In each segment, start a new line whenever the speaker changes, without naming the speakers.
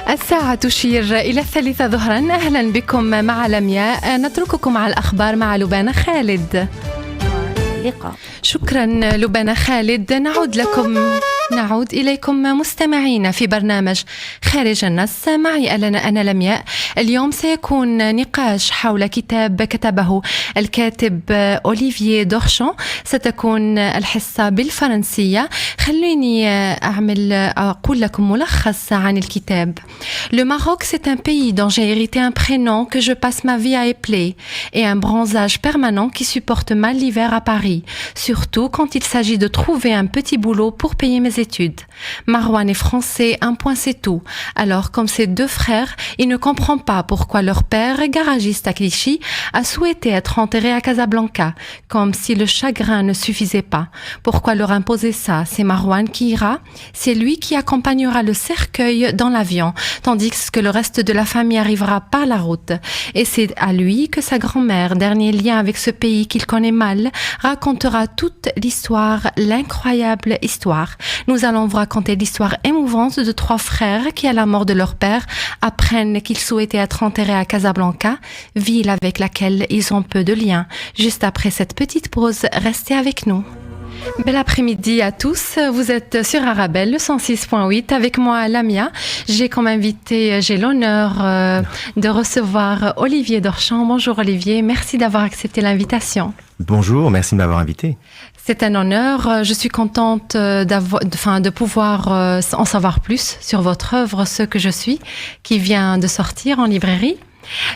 الساعة تشير إلى 3 ظهرا. أهلا بكم مع لمياء. نترككم على الأخبار مع لبنى خالد.
لقاء.
شكرا لبنى خالد. نعود إليكم مستمعين في برنامج خارج النص. معي أنا لمياء. اليوم سيكون نقاش حول كتاب كتبه الكاتب أوليفييه دورشون. ستكون الحصة بالفرنسية. خليني أقول لكم ملخص عن الكتاب. Le Maroc, c'est un pays dont j'ai hérité un prénom que je passe ma vie à épeler et un bronzage permanent qui supporte mal l'hiver à Paris, surtout quand il s'agit de trouver un petit boulot pour payer mes études. Marwan est français, un point c'est tout. Alors, comme ses 2 frères, il ne comprend pas pourquoi leur père, garagiste à Clichy, a souhaité être enterré à Casablanca, comme si le chagrin ne suffisait pas. Pourquoi leur imposer ça? C'est Marwan qui ira, c'est lui qui accompagnera le cercueil dans l'avion, tandis que le reste de la famille arrivera par la route. Et c'est à lui que sa grand-mère, dernier lien avec ce pays qu'il connaît mal, racontera toute l'histoire, l'incroyable histoire. Nous allons vous raconter l'histoire émouvante de 3 frères qui, à la mort de leur père, apprennent qu'ils souhaitaient être enterrés à Casablanca, ville avec laquelle ils ont peu de liens. Juste après cette petite pause, restez avec nous. Bel après-midi à tous, vous êtes sur Arabelle, le 106.8, avec moi Lamia. J'ai l'honneur de recevoir Olivier Dorchon. Bonjour Olivier, merci d'avoir accepté l'invitation.
Bonjour, merci de m'avoir invité.
C'est un honneur, je suis contente de pouvoir en savoir plus sur votre œuvre, Ce que je suis, qui vient de sortir en librairie.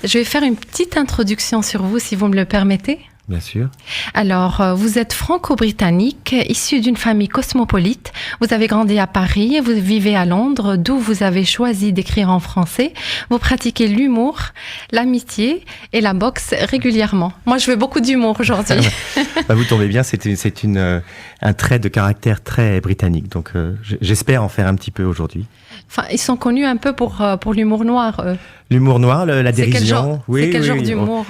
Je vais faire une petite introduction sur vous si vous me le permettez.
Bien sûr.
Alors, vous êtes franco-britannique, issu d'une famille cosmopolite. Vous avez grandi à Paris et vous vivez à Londres, d'où vous avez choisi d'écrire en français. Vous pratiquez l'humour, l'amitié et la boxe régulièrement. Moi, je fais beaucoup d'humour aujourd'hui.
Vous tombez bien, c'est un trait de caractère très britannique. Donc, j'espère en faire un petit peu aujourd'hui.
Enfin, ils sont connus un peu pour l'humour noir, eux.
L'humour noir, la dérision.
C'est quel genre d'humour?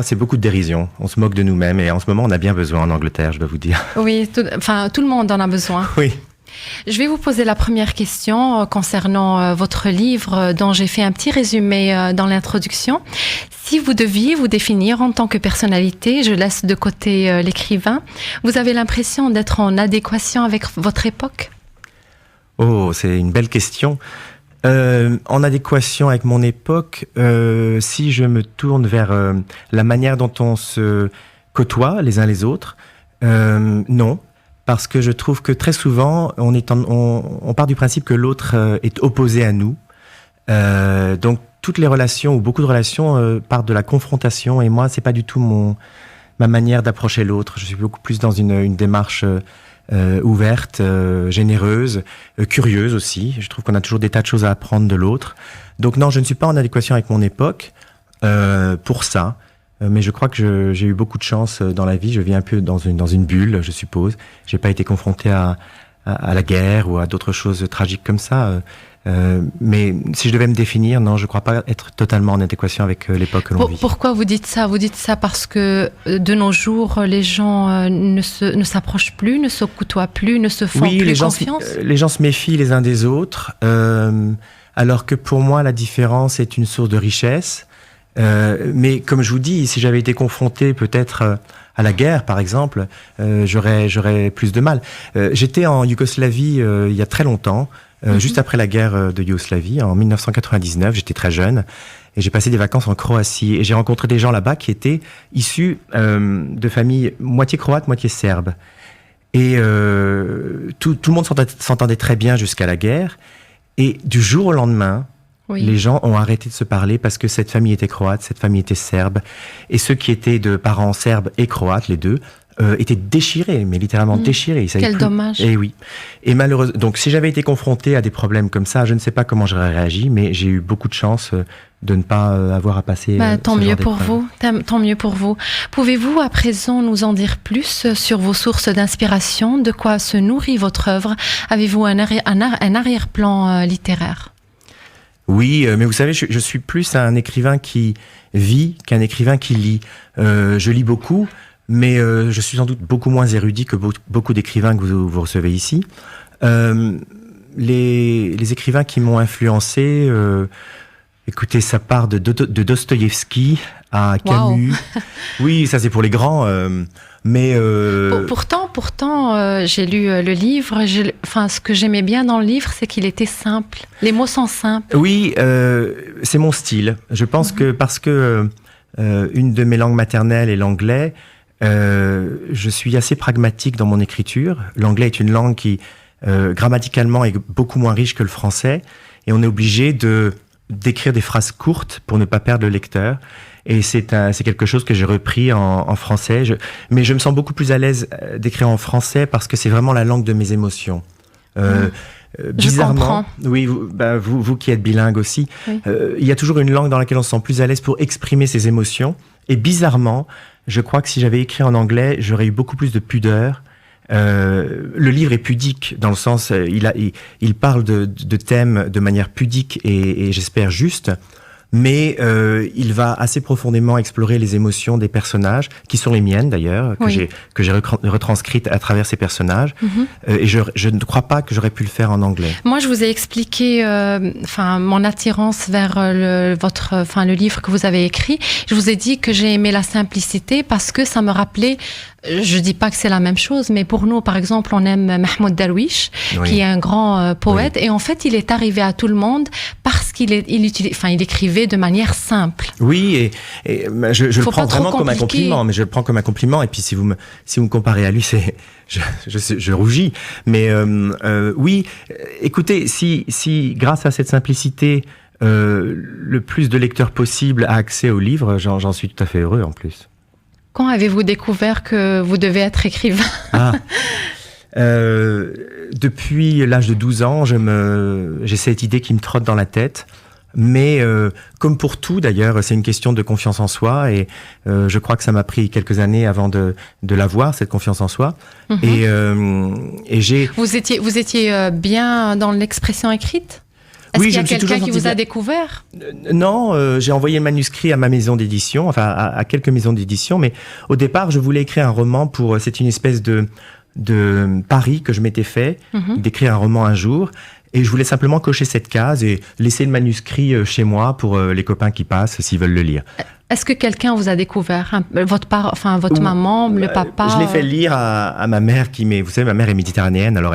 C'est beaucoup de dérision. On se moque de nous-mêmes et en ce moment, on a bien besoin en Angleterre, je dois vous dire.
Oui, tout le monde en a besoin.
Oui.
Je vais vous poser la première question concernant votre livre dont j'ai fait un petit résumé dans l'introduction. Si vous deviez vous définir en tant que personnalité, je laisse de côté l'écrivain, vous avez l'impression d'être en adéquation avec votre époque?
Oh, c'est une belle question. En adéquation avec mon époque, si je me tourne vers la manière dont on se côtoie les uns les autres, non. Parce que je trouve que très souvent, on part du principe que l'autre est opposé à nous. Donc, toutes les relations, ou beaucoup de relations, partent de la confrontation. Et moi, c'est pas du tout ma manière d'approcher l'autre. Je suis beaucoup plus dans une démarche ouverte, généreuse, curieuse aussi. Je trouve qu'on a toujours des tas de choses à apprendre de l'autre. Donc non, je ne suis pas en adéquation avec mon époque pour ça. Mais je crois que j'ai eu beaucoup de chance dans la vie. Je vis un peu dans une bulle, je suppose. J'ai pas été confronté à la guerre ou à d'autres choses tragiques comme ça. Mais si je devais me définir, non, je crois pas être totalement en adéquation avec l'époque que l'on vit.
Pourquoi vous dites ça? Vous dites ça parce que de nos jours, les gens ne s'approchent plus, ne se côtoient plus, ne se font plus confiance?
Les gens se méfient les uns des autres, alors que pour moi, la différence est une source de richesse. Mais comme je vous dis, si j'avais été confronté peut-être à la guerre, par exemple, j'aurais plus de mal. J'étais en Yougoslavie il y a très longtemps, juste après la guerre de Yougoslavie, en 1999. J'étais très jeune et j'ai passé des vacances en Croatie et j'ai rencontré des gens là-bas qui étaient issus de familles moitié croates, moitié serbes. Et tout le monde s'entendait très bien jusqu'à la guerre. Et du jour au lendemain, oui, les gens ont arrêté de se parler parce que cette famille était croate, cette famille était serbe. Et ceux qui étaient de parents serbes et croates, les deux, étaient déchirés, mais littéralement déchirés.
Quel dommage.
Et oui. Et malheureusement, donc si j'avais été confronté à des problèmes comme ça, je ne sais pas comment j'aurais réagi, mais j'ai eu beaucoup de chance de ne pas avoir à passer.
Tant mieux pour vous. Tant mieux pour vous. Pouvez-vous à présent nous en dire plus sur vos sources d'inspiration? De quoi se nourrit votre œuvre? Avez-vous un arrière-plan littéraire?
Oui, mais vous savez, je suis plus un écrivain qui vit qu'un écrivain qui lit. Je lis beaucoup, mais je suis sans doute beaucoup moins érudit que beaucoup d'écrivains que vous recevez ici. les écrivains qui m'ont influencé, écoutez, ça part de Dostoïevski à Camus. Oui, ça c'est pour les grands, mais...
Pourtant, j'ai lu le livre. Ce que j'aimais bien dans le livre, c'est qu'il était simple. Les mots sont simples.
Oui, c'est mon style. Je pense que parce que une de mes langues maternelles est l'anglais, je suis assez pragmatique dans mon écriture. L'anglais est une langue qui, grammaticalement, est beaucoup moins riche que le français. Et on est obligé d'écrire des phrases courtes pour ne pas perdre le lecteur. Et c'est quelque chose que j'ai repris en français. Mais je me sens beaucoup plus à l'aise d'écrire en français parce que c'est vraiment la langue de mes émotions. Bizarrement, oui, vous qui êtes bilingue aussi, oui. Il y a toujours une langue dans laquelle on se sent plus à l'aise pour exprimer ses émotions. Et bizarrement, je crois que si j'avais écrit en anglais, j'aurais eu beaucoup plus de pudeur. Le livre est pudique dans le sens, il parle de thèmes de manière pudique et j'espère juste. Mais il va assez profondément explorer les émotions des personnages, qui sont les miennes d'ailleurs, que j'ai retranscrites à travers ces personnages. Et je ne crois pas que j'aurais pu le faire en anglais.
Moi, je vous ai expliqué mon attirance vers le livre que vous avez écrit. Je vous ai dit que j'ai aimé la simplicité parce que ça me rappelait... Je dis pas que c'est la même chose, mais pour nous, par exemple, on aime Mahmoud Darwish, qui est un grand poète, et en fait, il est arrivé à tout le monde parce qu'il il écrivait de manière simple.
Oui, et je le prends vraiment comme un compliment, mais je le prends comme un compliment. Et puis si vous me comparez à lui, je rougis. Mais oui, écoutez, si grâce à cette simplicité, le plus de lecteurs possible a accès au livre, j'en suis tout à fait heureux en plus.
Quand avez-vous découvert que vous devez être écrivain ?
Depuis l'âge de 12 ans, j'ai cette idée qui me trotte dans la tête. Mais comme pour tout d'ailleurs, c'est une question de confiance en soi et je crois que ça m'a pris quelques années avant de l'avoir, cette confiance en soi. Et j'ai...
Vous étiez bien dans l'expression écrite ? Est-ce qu'il y a quelqu'un qui vous a découvert ?
Non, j'ai envoyé le manuscrit à ma maison d'édition, enfin à quelques maisons d'édition, mais au départ, je voulais écrire un roman c'est une espèce de pari que je m'étais fait, d'écrire un roman un jour, et je voulais simplement cocher cette case et laisser le manuscrit chez moi pour les copains qui passent s'ils veulent le lire.
Est-ce que quelqu'un vous a découvert, votre maman, le papa ?
Je l'ai fait lire à ma mère vous savez, ma mère est méditerranéenne, alors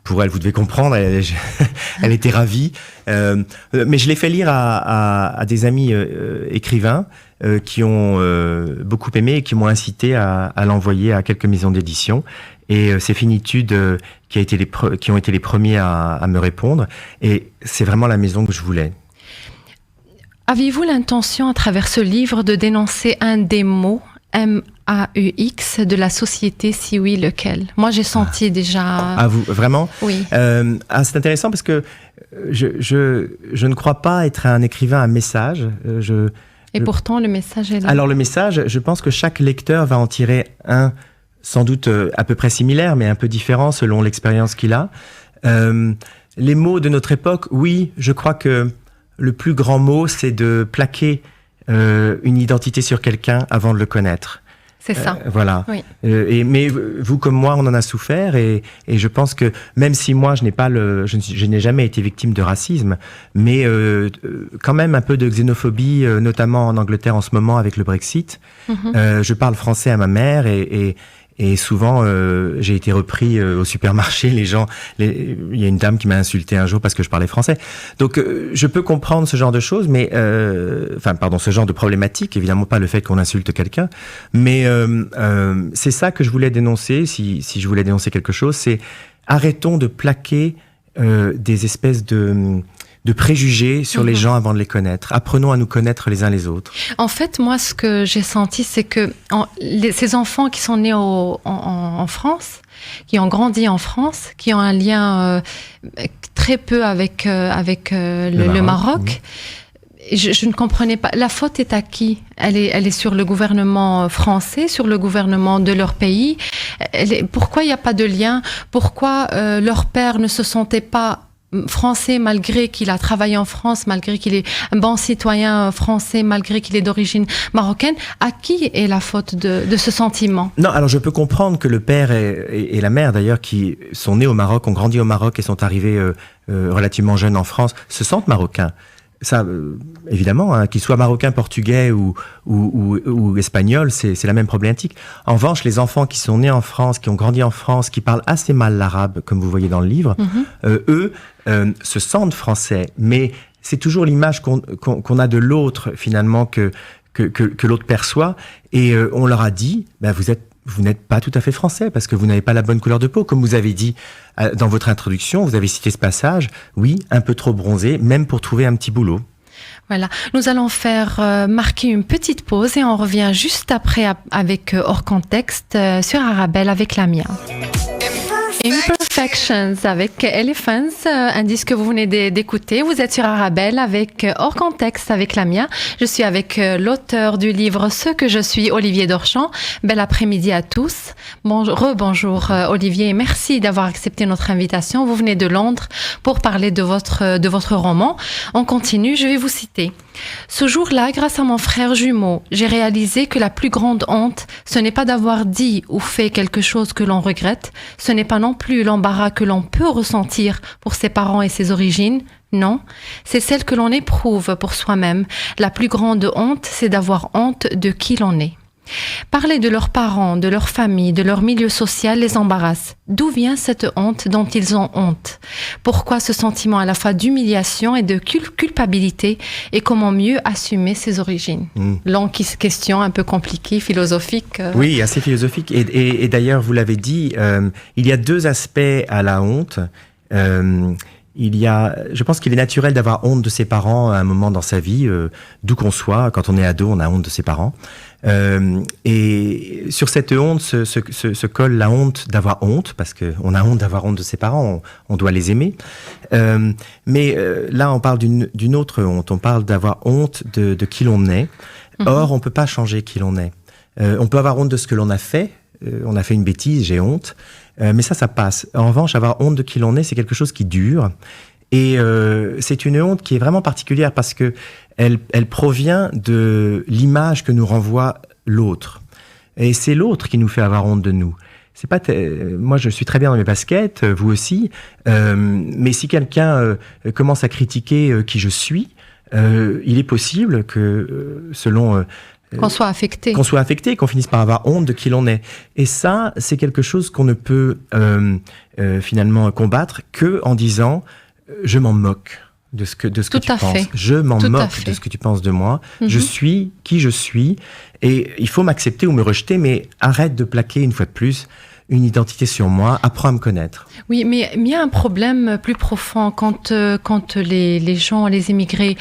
pour elle, vous devez comprendre, elle était ravie. Mais je l'ai fait lire à des amis écrivains qui ont beaucoup aimé et qui m'ont incité à l'envoyer à quelques maisons d'édition. Et c'est Finitude qui ont été les premiers à me répondre. Et c'est vraiment la maison que je voulais.
Aviez-vous l'intention, à travers ce livre, de dénoncer un des mots MAUX de la société, si oui, lequel ? Moi, j'ai senti déjà...
Ah, vous, vraiment ?
Oui.
C'est intéressant parce que je ne crois pas être un écrivain à message.
Pourtant, le message est là.
Alors, le message, je pense que chaque lecteur va en tirer un, sans doute à peu près similaire, mais un peu différent selon l'expérience qu'il a. Les mots de notre époque, oui, je crois que le plus grand mot, c'est de plaquer une identité sur quelqu'un avant de le connaître.
C'est ça.
Voilà.
Oui.
Mais vous comme moi, on en a souffert et je pense que même si moi je n'ai jamais été victime de racisme, mais quand même un peu de xénophobie, notamment en Angleterre en ce moment avec le Brexit. Je parle français à ma mère et souvent, j'ai été repris au supermarché. Il y a une dame qui m'a insulté un jour parce que je parlais français. Donc, je peux comprendre ce genre de choses, mais ce genre de problématique. Évidemment pas le fait qu'on insulte quelqu'un, mais c'est ça que je voulais dénoncer. Si je voulais dénoncer quelque chose, c'est arrêtons de plaquer des espèces de préjugés sur les gens avant de les connaître. Apprenons à nous connaître les uns les autres.
En fait, moi, ce que j'ai senti, c'est que ces enfants qui sont nés en France, qui ont grandi en France, qui ont un lien très peu avec le Maroc, je ne comprenais pas. La faute est à qui ? Elle est sur le gouvernement français, sur le gouvernement de leur pays. Pourquoi il n'y a pas de lien ? Pourquoi leurs pères ne se sentaient pas français malgré qu'il a travaillé en France, malgré qu'il est un bon citoyen français, malgré qu'il est d'origine marocaine, à qui est la faute de ce sentiment?
Non, alors je peux comprendre que le père et la mère d'ailleurs, qui sont nés au Maroc, ont grandi au Maroc et sont arrivés relativement jeunes en France, se sentent marocains. Ça, évidemment, hein, qu'ils soient marocains, portugais ou espagnols, c'est la même problématique. En revanche, les enfants qui sont nés en France, qui ont grandi en France, qui parlent assez mal l'arabe, comme vous voyez dans le livre, eux se sentent français. Mais c'est toujours l'image qu'on a de l'autre, finalement, que l'autre perçoit. Et on leur a dit, vous n'êtes pas tout à fait français parce que vous n'avez pas la bonne couleur de peau. Comme vous avez dit dans votre introduction, vous avez cité ce passage, oui, un peu trop bronzé, même pour trouver un petit boulot.
Voilà, nous allons faire marquer une petite pause et on revient juste après avec Hors Contexte sur Arabelle avec Lamia. Imperfections avec Elephants, un disque que vous venez d'écouter. Vous êtes sur Arabelle avec Hors Contexte avec Lamia. Je suis avec l'auteur du livre Ce que je suis, Olivier Dorchamps. Bel après-midi à tous. Rebonjour Olivier, merci d'avoir accepté notre invitation. Vous venez de Londres pour parler de votre roman. On continue, je vais vous citer. Ce jour-là, grâce à mon frère jumeau, j'ai réalisé que la plus grande honte, ce n'est pas d'avoir dit ou fait quelque chose que l'on regrette, ce n'est pas non plus l'embarras que l'on peut ressentir pour ses parents et ses origines, non, c'est celle que l'on éprouve pour soi-même. La plus grande honte, c'est d'avoir honte de qui l'on est. Parler de leurs parents, de leur famille, de leur milieu social les embarrasse. D'où vient cette honte dont ils ont honte? Pourquoi ce sentiment à la fois d'humiliation et de culpabilité? Et comment mieux assumer ses origines? Longue question, un peu compliquée, philosophique.
Oui, assez philosophique. Et d'ailleurs, vous l'avez dit, il y a deux aspects à la honte. Je pense qu'il est naturel d'avoir honte de ses parents à un moment dans sa vie, d'où qu'on soit. Quand on est ado, on a honte de ses parents. Et sur cette honte se colle la honte d'avoir honte, parce qu'on a honte d'avoir honte de ses parents, on doit les aimer. Mais là, on parle d'une autre honte. On parle d'avoir honte de qui l'on est. Or, on peut pas changer qui l'on est. On peut avoir honte de ce que l'on a fait. On a fait une bêtise, j'ai honte. Mais ça passe. En revanche, avoir honte de qui l'on est, c'est quelque chose qui dure. Et c'est une honte qui est vraiment particulière parce que elle provient de l'image que nous renvoie l'autre. Et c'est l'autre qui nous fait avoir honte de nous. C'est pas moi, je suis très bien dans mes baskets, vous aussi. Mais si quelqu'un commence à critiquer qui je suis, il est possible que, selon
qu'on soit affecté.
Qu'on finisse par avoir honte de qui l'on est. Et ça, c'est quelque chose qu'on ne peut finalement combattre que en disant je m'en moque de ce que tu penses. Je m'en moque de ce que tu penses de moi. Je suis qui je suis et il faut m'accepter ou me rejeter, mais arrête de plaquer une fois de plus une identité sur moi, apprends à me connaître.
Oui, mais il y a un problème plus profond quand les gens, les immigrés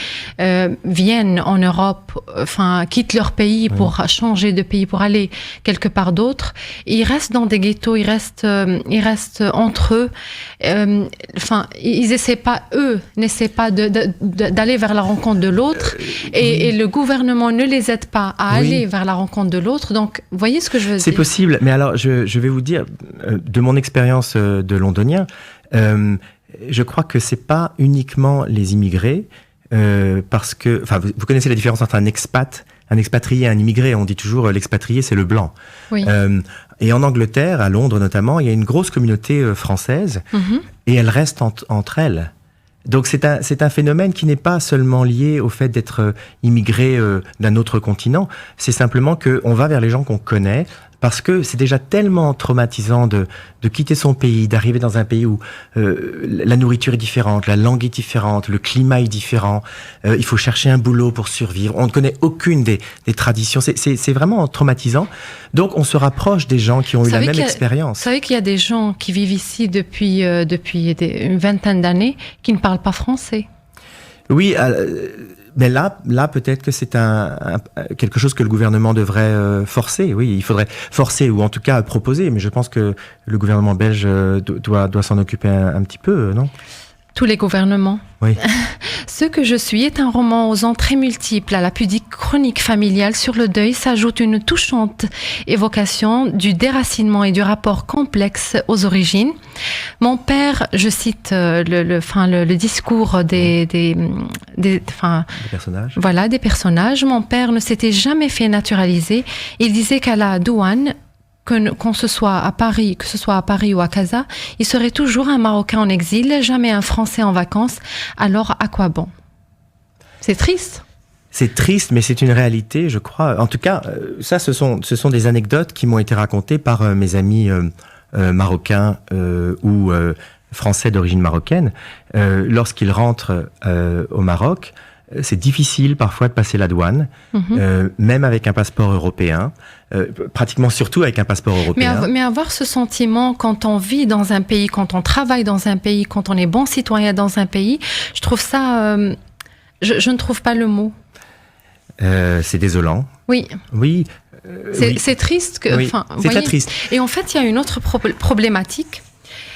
viennent en Europe, quittent leur pays pour changer de pays, pour aller quelque part d'autre. Ils restent dans des ghettos, ils restent entre eux. Ils n'essaient pas d'aller vers la rencontre de l'autre, et le gouvernement ne les aide pas à aller vers la rencontre de l'autre. Donc, vous voyez ce que je veux dire? C'est
possible, mais alors je vais vous dire, de mon expérience de londonien, je crois que c'est pas uniquement les immigrés, parce que, vous connaissez la différence entre un expatrié et un immigré. On dit toujours l'expatrié, c'est le blanc.
Oui.
Et en Angleterre, à Londres notamment, il y a une grosse communauté française, et elle reste entre elles. Donc c'est un phénomène qui n'est pas seulement lié au fait d'être immigré d'un autre continent. C'est simplement qu'on va vers les gens qu'on connaît, parce que c'est déjà tellement traumatisant de quitter son pays, d'arriver dans un pays où la nourriture est différente, la langue est différente, le climat est différent, il faut chercher un boulot pour survivre, on ne connaît aucune des traditions, c'est vraiment traumatisant. Donc on se rapproche des gens qui ont eu la même expérience.
Vous savez qu'il y a des gens qui vivent ici depuis une vingtaine d'années qui ne parlent pas français.
Oui, mais là, peut-être que c'est quelque chose que le gouvernement devrait forcer. Oui, il faudrait forcer ou en tout cas proposer. Mais je pense que le gouvernement belge doit s'en occuper un petit peu, non?
Tous les gouvernements.
Oui.
Ce que je suis est un roman aux entrées multiples. À la pudique chronique familiale sur le deuil s'ajoute une touchante évocation du déracinement et du rapport complexe aux origines. Mon père, je cite le discours des
personnages.
Voilà, des personnages. Mon père ne s'était jamais fait naturaliser. Il disait qu'à la douane, que ce soit à Paris ou à Casa, il serait toujours un Marocain en exil, jamais un Français en vacances. Alors, à quoi bon? C'est triste.
C'est triste, mais c'est une réalité, je crois. En tout cas, ça, ce sont des anecdotes qui m'ont été racontées par mes amis marocains ou français d'origine marocaine. Lorsqu'ils rentrent au Maroc, c'est difficile parfois de passer la douane, même avec un passeport européen, pratiquement surtout avec un passeport européen.
Mais avoir ce sentiment quand on vit dans un pays, quand on travaille dans un pays, quand on est bon citoyen dans un pays, je trouve ça... je ne trouve pas le mot.
C'est désolant.
Oui.
Oui.
C'est triste.
Oui, c'est très triste. Et
en fait, il y a une autre problématique,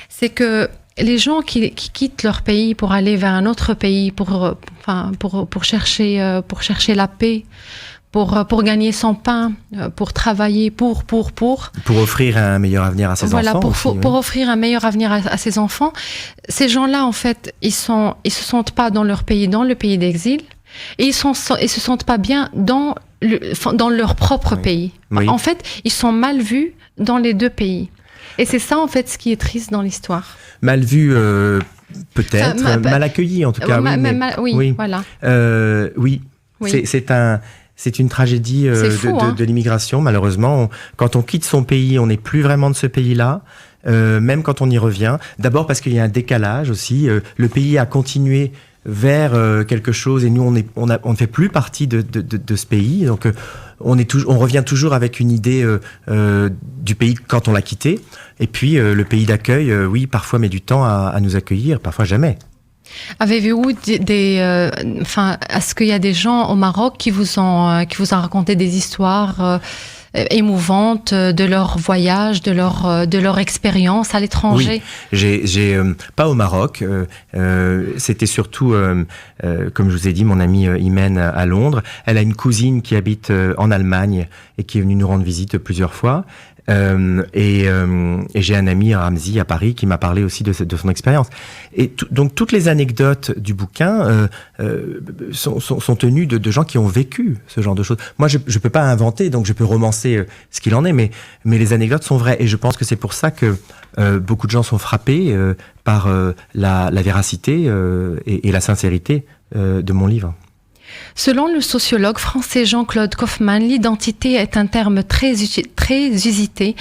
c'est que les gens qui quittent leur pays pour aller vers un autre pays, pour chercher la paix, pour gagner son pain, pour travailler, pour
offrir un meilleur avenir à ses enfants.
Pour offrir un meilleur avenir à ses enfants. Ces gens-là, en fait, ils se sentent pas dans leur pays, dans le pays d'exil, et ils se sentent pas bien dans leur propre pays.
Oui.
En fait, ils sont mal vus dans les deux pays. Et c'est ça, en fait, ce qui est triste dans l'histoire.
Mal vu, peut-être, mal accueilli, en tout cas.
Oui, voilà.
Oui. C'est une tragédie de l'immigration, malheureusement. Quand on quitte son pays, on n'est plus vraiment de ce pays-là, même quand on y revient. D'abord parce qu'il y a un décalage aussi. Le pays a continué vers quelque chose et nous, on ne fait plus partie de ce pays. Donc, on revient toujours avec une idée du pays quand on l'a quitté. Et puis, le pays d'accueil, oui, parfois met du temps à nous accueillir, parfois jamais.
Avez-vous est-ce qu'il y a des gens au Maroc qui vous ont raconté des histoires émouvantes de leur voyage, de leur expérience à l'étranger?
Oui, j'ai pas au Maroc. C'était surtout, comme je vous ai dit, mon amie Imen à Londres. Elle a une cousine qui habite en Allemagne et qui est venue nous rendre visite plusieurs fois. Et j'ai un ami, Ramzi, à Paris, qui m'a parlé aussi de son expérience. Et donc toutes les anecdotes du bouquin sont tenues de gens qui ont vécu ce genre de choses. Moi, je peux pas inventer, donc je peux romancer ce qu'il en est, mais les anecdotes sont vraies. Et je pense que c'est pour ça que beaucoup de gens sont frappés par la véracité et la sincérité de mon livre.
Selon le sociologue français Jean-Claude Kaufmann, l'identité est un terme très usité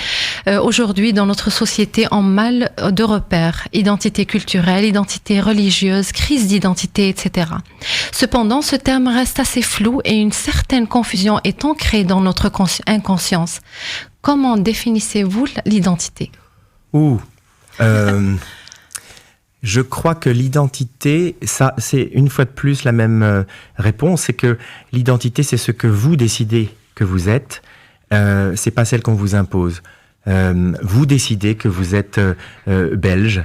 aujourd'hui dans notre société en mal de repères. Identité culturelle, identité religieuse, crise d'identité, etc. Cependant, ce terme reste assez flou et une certaine confusion est ancrée dans notre inconscience. Comment définissez-vous l'identité?
Je crois que l'identité, ça, c'est une fois de plus la même réponse, c'est que l'identité, c'est ce que vous décidez que vous êtes, c'est pas celle qu'on vous impose. Vous décidez que vous êtes belge,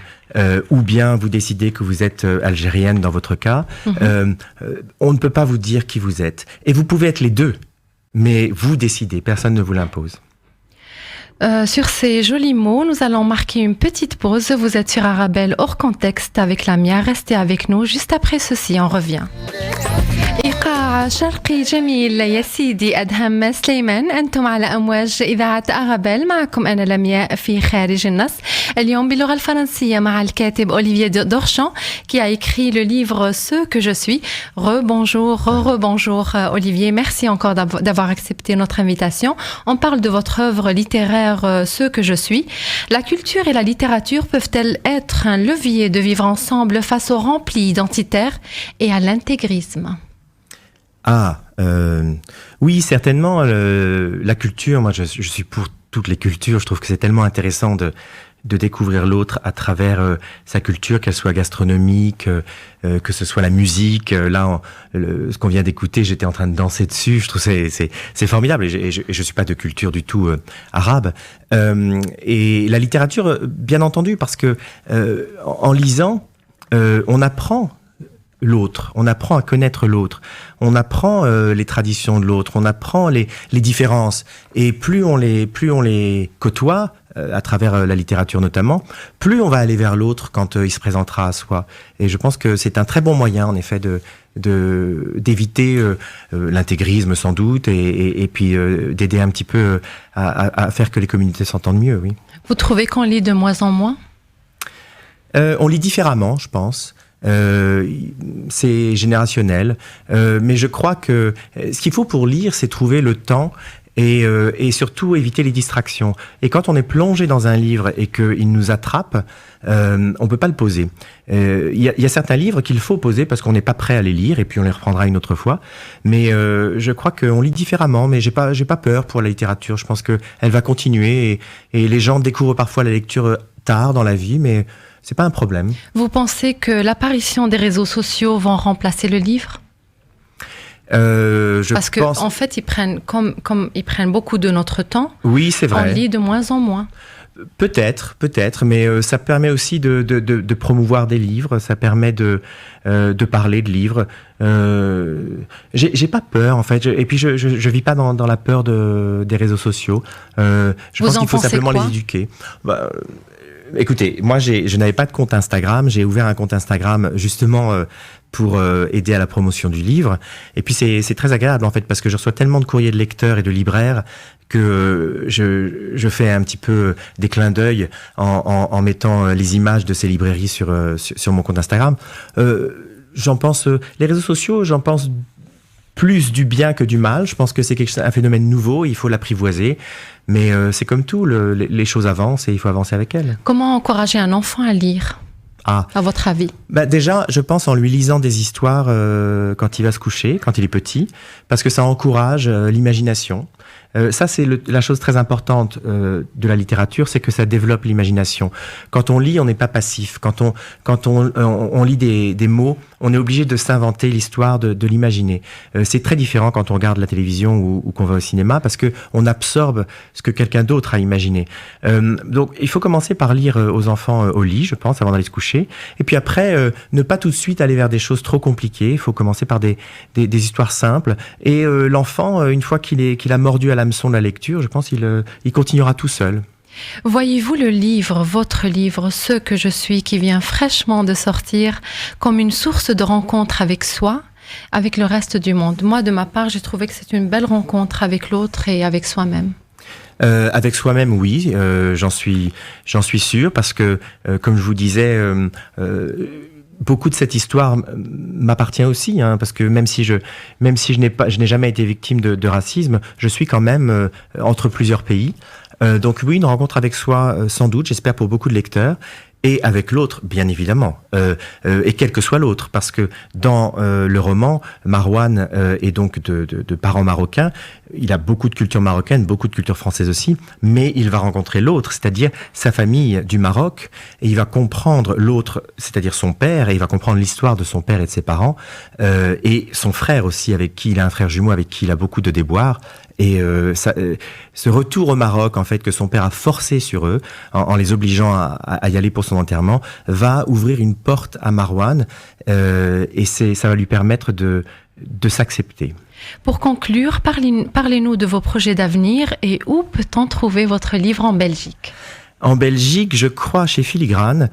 ou bien vous décidez que vous êtes algérienne dans votre cas. On ne peut pas vous dire qui vous êtes. Et vous pouvez être les deux, mais vous décidez, personne ne vous l'impose.
Sur ces jolis mots, nous allons marquer une petite pause. Vous êtes sur Arabelle hors contexte avec Lamia. Restez avec nous. Juste après ceci, on revient. إيقاع شرقي جميل يا سيدي أدهم سليمان. أنتم على أمواج إذاعة أرابيل. معكم أنا لمياء في خارج النص. اليوم باللغة الفرنسية مع الكاتب أوليفييه دورشان qui a écrit le livre Ce que je suis. Rebonjour Olivier. Merci encore d'avoir accepté notre invitation. On parle de votre œuvre littéraire Ce que je suis. La culture et la littérature peuvent-elles être un levier de vivre ensemble face au rempli identitaire et à l'intégrisme?
Oui, certainement. La culture, moi je suis pour toutes les cultures. Je trouve que c'est tellement intéressant de découvrir l'autre à travers sa culture, qu'elle soit gastronomique, que ce soit la musique. Là, ce qu'on vient d'écouter, j'étais en train de danser dessus. Je trouve c'est formidable. Et je suis pas de culture du tout arabe. Et la littérature, bien entendu, parce que en lisant, on apprend l'autre, on apprend à connaître l'autre, on apprend les traditions de l'autre, on apprend les différences. Et plus on les côtoie, à travers la littérature notamment, plus on va aller vers l'autre quand il se présentera à soi. Et je pense que c'est un très bon moyen, en effet, d'éviter l'intégrisme sans doute et puis d'aider un petit peu à faire que les communautés s'entendent mieux, oui.
Vous trouvez qu'on lit de moins en moins?
On lit différemment, je pense. C'est générationnel. Mais je crois que ce qu'il faut pour lire, c'est trouver le temps et surtout éviter les distractions. Et quand on est plongé dans un livre et qu'il nous attrape, on peut pas le poser. Il y a certains livres qu'il faut poser parce qu'on n'est pas prêt à les lire et puis on les reprendra une autre fois. Mais je crois qu'on lit différemment. Mais j'ai pas peur pour la littérature. Je pense que elle va continuer et les gens découvrent parfois la lecture tard dans la vie, mais c'est pas un problème.
Vous pensez que l'apparition des réseaux sociaux vont remplacer le livre? Parce que en fait, ils prennent comme ils prennent beaucoup de notre temps.
Oui, c'est vrai.
On lit de moins en moins.
Peut-être, mais ça permet aussi de promouvoir des livres. Ça permet de parler de livres. J'ai pas peur en fait. Et puis je vis pas dans la peur des réseaux sociaux. Je pense qu'il faut simplement les éduquer. Écoutez, moi je n'avais pas de compte Instagram, j'ai ouvert un compte Instagram justement pour aider à la promotion du livre. Et puis c'est très agréable en fait parce que je reçois tellement de courriers de lecteurs et de libraires que je fais un petit peu des clins d'œil en mettant les images de ces librairies sur mon compte Instagram. J'en pense les réseaux sociaux, j'en pense plus du bien que du mal. Je pense que c'est un phénomène nouveau, il faut l'apprivoiser. Mais c'est comme tout, les choses avancent et il faut avancer avec elles.
Comment encourager un enfant à lire, à votre avis?
Déjà, je pense en lui lisant des histoires quand il va se coucher, quand il est petit, parce que ça encourage l'imagination. Ça, c'est la chose très importante de la littérature, c'est que ça développe l'imagination. Quand on lit, on n'est pas passif. Quand on lit des mots, on est obligé de s'inventer l'histoire, de l'imaginer. C'est très différent quand on regarde la télévision ou qu'on va au cinéma, parce que on absorbe ce que quelqu'un d'autre a imaginé. Donc, il faut commencer par lire aux enfants au lit, je pense, avant d'aller se coucher. Et puis après, ne pas tout de suite aller vers des choses trop compliquées. Il faut commencer par des histoires simples. Et l'enfant, une fois qu'il a mordu à l'hameçon de la lecture, je pense qu'il continuera tout seul.
Voyez-vous le livre, votre livre, Ce que je suis, qui vient fraîchement de sortir, comme une source de rencontre avec soi, avec le reste du monde? Moi, de ma part, j'ai trouvé que c'est une belle rencontre avec l'autre et avec soi-même.
Avec soi-même, oui, j'en suis sûr, parce que, comme je vous disais, beaucoup de cette histoire m'appartient aussi, parce que même si je n'ai jamais été victime de racisme, je suis quand même entre plusieurs pays. Donc oui, une rencontre avec soi, sans doute, j'espère pour beaucoup de lecteurs, et avec l'autre, bien évidemment, et quel que soit l'autre, parce que dans le roman, Marwan est donc de parents marocains, il a beaucoup de culture marocaine, beaucoup de culture française aussi, mais il va rencontrer l'autre, c'est-à-dire sa famille du Maroc, et il va comprendre l'autre, c'est-à-dire son père, et il va comprendre l'histoire de son père et de ses parents, et son frère aussi, avec qui il a un frère jumeau, avec qui il a beaucoup de déboires. Et ce retour au Maroc, en fait, que son père a forcé sur eux, en les obligeant à y aller pour son enterrement, va ouvrir une porte à Marwan, et ça va lui permettre de s'accepter.
Pour conclure, parlez-nous de vos projets d'avenir et où peut-on trouver votre livre en Belgique?
En Belgique, je crois, chez Filigrane,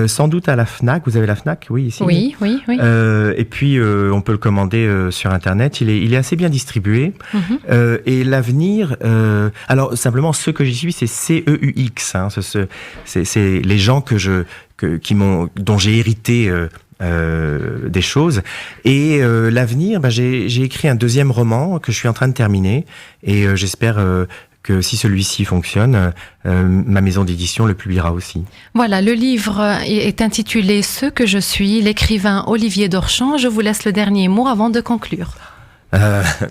sans doute à la FNAC. Vous avez la FNAC, oui, ici?
Oui.
Et puis, on peut le commer sur Internet. Il est assez bien distribué. Mm-hmm. Et l'avenir... alors, simplement, ce que j'y suis, c'est CEUX. C'est les gens dont j'ai hérité... des choses. Et l'avenir, j'ai écrit un deuxième roman que je suis en train de terminer. Et j'espère... que si celui-ci fonctionne, ma maison d'édition le publiera aussi. Voilà, le livre est intitulé « Ce que je suis », l'écrivain Olivier Dorchamps. Je vous laisse le dernier mot avant de conclure.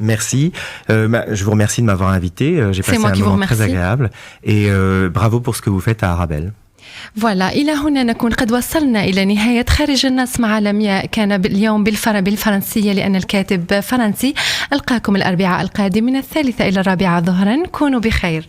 Merci. Je vous remercie de m'avoir invité. J'ai passé un moment très agréable. Et bravo pour ce que vous faites à Arabelle.
فوالا إلى هنا نكون قد وصلنا إلى نهاية خارج النص مع لمياء. كان اليوم بالفرنسية لأن الكاتب فرنسي. ألقاكم الأربعاء القادم من 3:00 إلى 4:00 ظهرا. كونوا بخير.